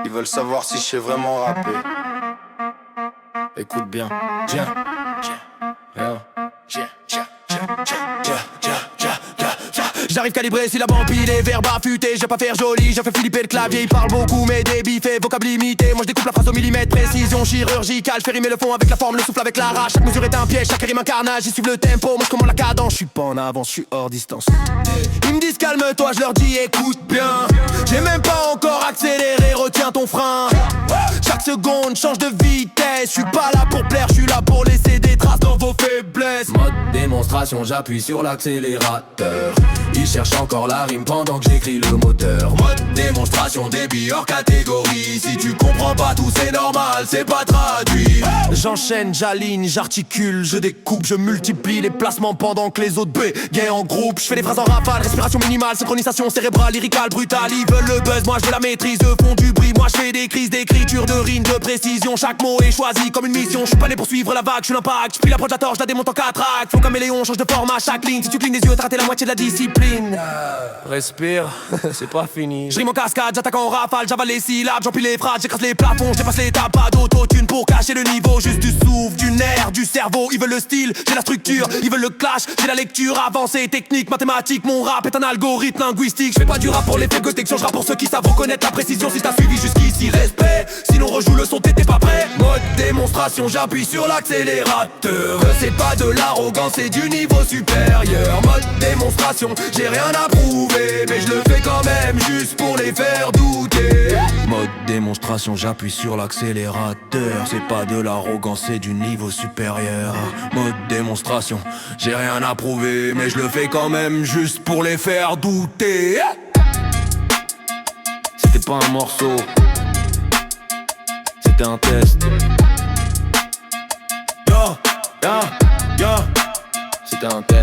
Ils veulent savoir si je sais vraiment rapper. Écoute bien. Tiens. J'arrive calibré si la empilée, verbe affûté, j'ai pas faire joli, j'ai fait flipper le clavier, il parle beaucoup mais débit fait vocable limité. Moi je découpe la phrase au millimètre, précision chirurgicale, fais rimer le fond avec la forme, le souffle avec la rage. Chaque mesure est un piège, chaque rime un carnage, j'y suis le tempo, moi je commande la cadence, je suis pas en avance, je suis hors distance. Ils me disent calme-toi, je leur dis écoute bien. J'ai même pas encore accéléré, retiens ton frein. Chaque seconde change de vitesse, je suis pas là pour plaire, je suis là pour laisser des traces dans vos faiblesses. Mode démonstration, j'appuie sur l'accélérateur. Ils cherchent encore la rime pendant que j'écris le moteur. Mode démonstration, débit hors catégorie. Si tu comprends pas tout c'est normal, c'est pas traduit. J'enchaîne, j'aligne, j'articule, je découpe, je multiplie les placements pendant que les autres bégayent en groupe. Je fais des phrases en rafale, respiration minimale, synchronisation cérébrale, lyricale, brutale. Ils veulent le buzz, moi je veux la maîtrise, eux font du bruit. Moi je fais des crises d'écriture, de rime, de précision. Chaque mot est choisi comme une mission. Je suis pas né pour suivre la vague, je suis l'impact. Je plie l'approche, la torche, je la démonte en 4 actes. Faut qu'un caméléon change de forme à chaque ligne. Si tu clignes des yeux, t'as raté la moitié de la discipline. Respire, c'est pas fini. Je rime en cascade, j'attaque en rafale, j'avale les syllabes, j'empile les phrases, j'écrase les plafonds, j'efface les tapas, pas d'autotune pour cacher le niveau. Juste du souffle, du nerf, du cerveau. Ils veulent le style, j'ai la structure. Ils veulent le clash, j'ai la lecture avancée, technique, mathématique. Mon rap est un algorithme linguistique. Je fais pas du rap pour l'effet Gotexion, je rappe pour ceux qui savent reconnaître la précision. Si t'as suivi jusqu'ici, respect. Sinon rejoue le son, t'étais pas prêt. Mode démonstration, j'appuie sur l'accélérateur. C'est pas de l'arrogance, c'est du niveau supérieur. Mode démonstration, j'ai rien à prouver, mais je le fais quand même juste pour les faire douter. Mode démonstration, j'appuie sur l'accélérateur. C'est pas de l'arrogance, c'est du niveau supérieur. Mode démonstration, j'ai rien à prouver, mais je le fais quand même juste pour les faire douter. C'était pas un morceau, c'était un test. Yo, yo, yo, c'était un test.